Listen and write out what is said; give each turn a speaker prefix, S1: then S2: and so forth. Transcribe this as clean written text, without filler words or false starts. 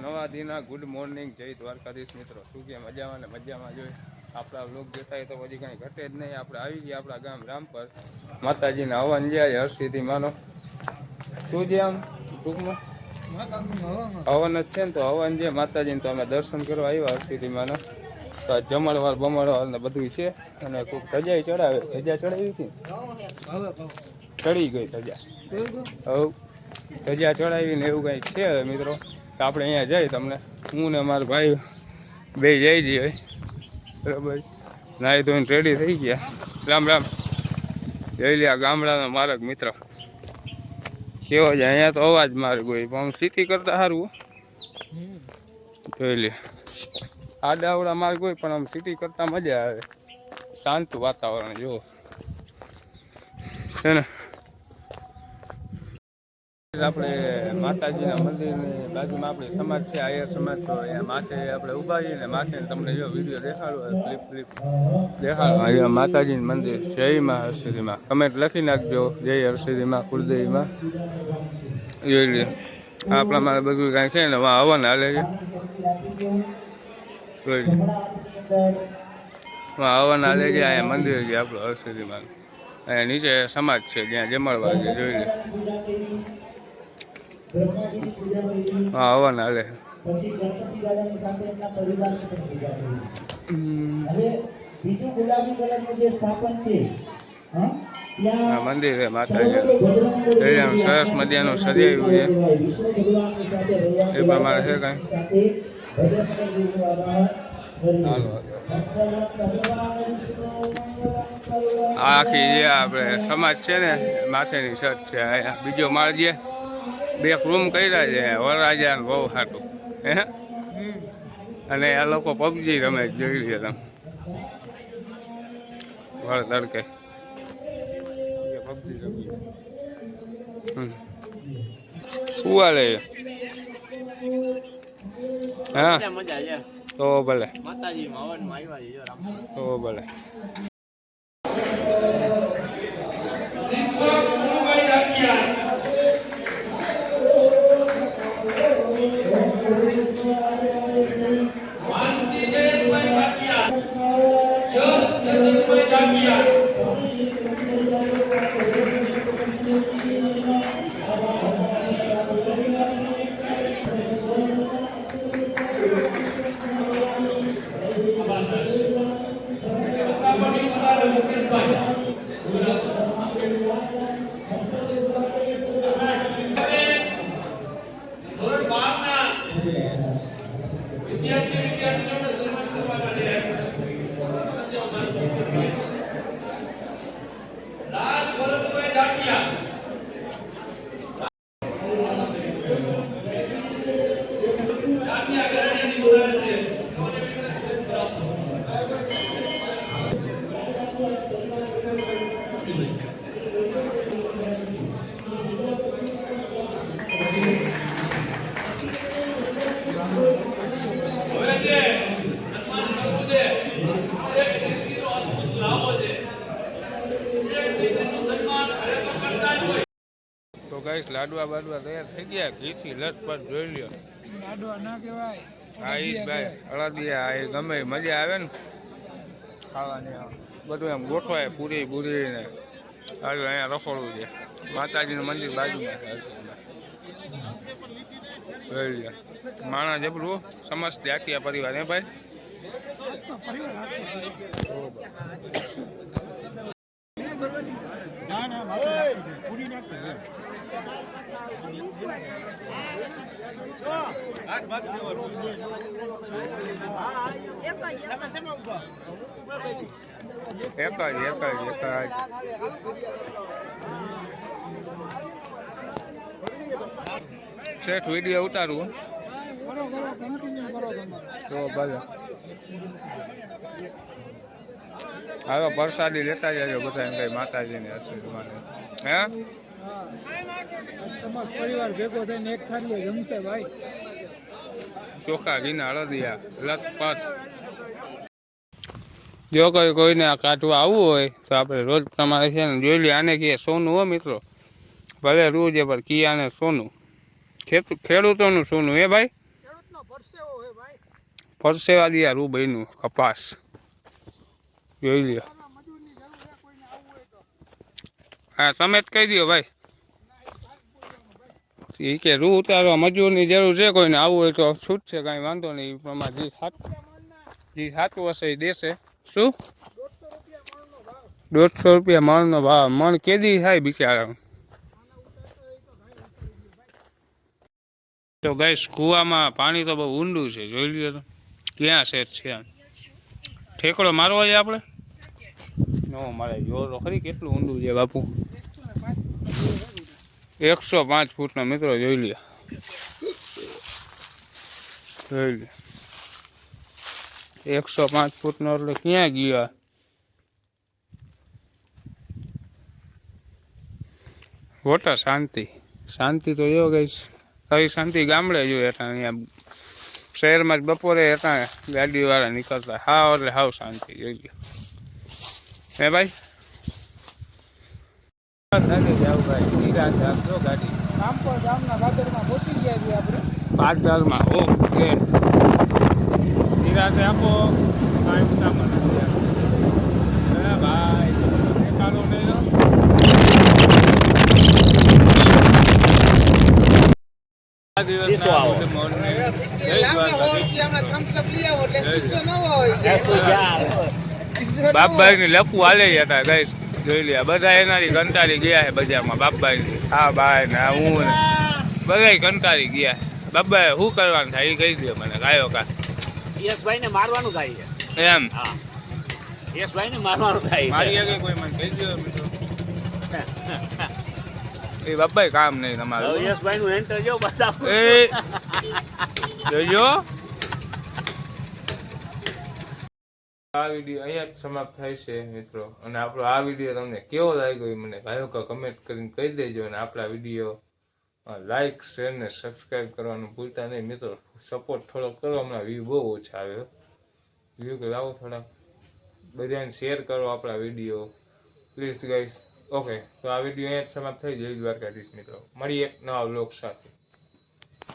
S1: નવા Dana good morning જય દ્વારકાધીશ મિત્રો. શું કે મજામાં ને મજામાં જોઈએ. આપણા લોક જોતા તો પછી કાંઈ ઘટે જ નહીં. આપણે આવી ગયા આપણા ગામ રામપર. માતાજીના હવન જાય હરસિદ્ધિ માનો શું છે આમ ટૂંકમાં હવન જ છે ને. તો હવન છે માતાજીને તો અમે દર્શન કરવા આવ્યા હરસિદ્ધિ માનો. તો જમણવાર બમણવાર ને બધું છે. અને ખૂબ ધજા ચડાવે. ધજા ચડાવી હતી ચડી ગઈ ધજા. હવે ધજા ચડાવીને એવું કંઈ છે મિત્રો. તો આપણે અહીંયા જઈ તમને હું ને મારા ભાઈ બે જઈ જઈએ બરાબર. નાહી ધોઈને રેડી થઈ ગયા. રામ રામ. જઈ લે ગામડાનો માર્ગ મિત્ર કેવો છે. અહીંયા તો અવાજ માર્ગ હોય પણ સિટી કરતા સારું જોઈ લે. આડાવડા માર્ગ હોય પણ આમ સિટી કરતા મજા આવે. શાંત વાતાવરણ જો છે ને. આપણે માતાજીના મંદિરની બાજુમાં આપણી સમાજ છે આયર સમાજ. તો અહીંયા માથે આપણે ઊભા છીએ ને માથે તમને જો વિડીયો દેખાડો ક્લિપ દેખાડો. અહીંયા માતાજીનું મંદિર જય માં હરસિદ્ધિમાં. કમેન્ટ લખી નાખજો જય હરસિદ્ધિમાં કુળદેવીમાં. જોઈ લે આપણા મારે બધું કાંઈ છે ને હવન હાલે છે. જોઈ લે હવન હાલે છે. અહીંયા મંદિર છે આપણું હરસિદ્ધિમાં. અહીંયા નીચે સમાજ છે જ્યાં જમણવાર છે. જોઈ લે હા હવન હાલે. મંદિર છે માતાજી સરસ મજાનું સજાવ્યું છે. એ પ્રમાણે છે કઈ આખી જે આપણે સમાજ છે ને માથેની છત છે. અહીંયા બીજો માળ જે બે રૂમ કર્યા છે વરરાજા ને બહુ સારું હે. અને આ લોકો પબજી રમે જોઈ લે તમે વર તડકે પબજી રમીએ. ઉવાલે હા તો ભલે તો ભલે. તો ગાઈસ લાડવા બાડવા તૈયાર થઈ ગયા. ઘીથી લટપટ જોઈ લ્યો. લાડવા ના કહેવાય હા ઈ ભાઈ અળદિયા. એ ગમે મજા આવે ને ખાવાની. બધું એમ ગોઠવાય પૂરી પૂરી ને. હાલો અહીંયા રખોડવું છે. માતાજીનું મંદિર બાજુમાં જોઈ લ્યો. માણા જબરું સમસ્ત જાતિયા પરિવાર હે ભાઈ. એક જ શેઠ વિડીયો ઉતારું તો ભલે. હવે પ્રસાદી લેતા જજો બધા એમ કઈ માતાજીને હશે હે. સમાજ પરિવાર ભેગો થઈને એક થાળીએ જમશે ભાઈ. ચોખા ઘીના અળદિયા લથપથ. જો કોઈને આ કાઢવા આવવું હોય તો આપણે રોજ પ્રમાણે છે ને જોઈ લઈએ. આને કહે સોનું હો મિત્રો. ભલે રોજ એ પર કિયાને સોનું ખેડૂતોનું સોનું હે ભાઈ. પરસેવા દિયા રૂબઈનું કપાસ જોઈ લ્યો. હા તમે જ કહી દો ભાઈ. એ કે રૂ ઉતારવા મજૂરની જરૂર છે કોઈને આવવું હોય તો છૂટ છે, કાંઈ વાંધો નહીં. એ પ્રમાણે જે સાચું હશે એ દેશે. શું 150 રૂપિયા મણનો ભાવ? મણ કેદી થાય બિચારા? તો ગઈશ કૂવામાં પાણી તો બહુ ઊંડું છે, જોઈ લ્યો તો ક્યાં સેટ છે. ઠેકડો મારવો હોય આપણે નો મારે જોરો ખરી કેટલું ઊંડું છે બાપુ. 105 ફૂટના મિત્રો જોઈ લ્યો. જોઈ લ્યો 105 ફૂટનો એટલે ક્યાં ગયા? વોટર શાંતિ શાંતિ તો એવો ગઈશ. આવી શાંતિ ગામડે જોઈએ એટલે અહીંયા શહેરમાં જ બપોરે હતા ગાડીવાળા નીકળતા હાવ એટલે હાવ શાંતિ જોઈ લો. હે ભાઈ જાવ ભાઈ નિરાંત આપજો ગાડી. રામપર ગામના ભાદરમાં પહોંચી ગયા છીએ આપણે. ભાદરમાં ઓકે નિરાંતે આપો કાંઈ ઉતામળ નથી. ભાઈ દેખાડો નહીં બાપભાઈ ની લપુ હાલે હતા ગઈ જોઈ લે. બધા એનાથી કંટાળી ગયા છે બજારમાં. બાપભાઈ હા ભાઈ ને હું ને બધા કંટાળી ગયા. બાપભાઈ શું કરવાનું થાય એ કહી દો મને. ગાયો કા યશભાઈ ને મારવાનું થાય એમ? યશભાઈ ને મારવાનું થાય. મારી આગળ કોઈ મને કહી દો મિત્રો. એ બાપભાઈ કામ નહીં તમારું. યશભાઈ નું એન્ટર જો બતાવો એ જોજો. આ વિડીયો અહીંયા જ સમાપ્ત થાય છે મિત્રો. અને આપણો આ વિડીયો તમને કેવો લાગ્યો એ મને ભાઈઓ કે કમેન્ટ કરીને કહી દેજો. અને આપણા વિડીયો લાઈક શેર ને સબસ્ક્રાઈબ કરવાનું ભૂલતા નહીં મિત્રો. સપોર્ટ થોડો કરો. હમણાં વ્યૂ બહુ ઓછા આવ્યો. વ્યૂ કે આવો થોડાક બધાને શેર કરો આપણા વિડીયો પ્લીઝ ગાઈસ. ઓકે તો આ વિડીયો અહીંયા જ સમાપ્ત થઈ. જય દ્વારકાધીશ મિત્રો. મળીએ એક નવા વ્લોગ સાથે.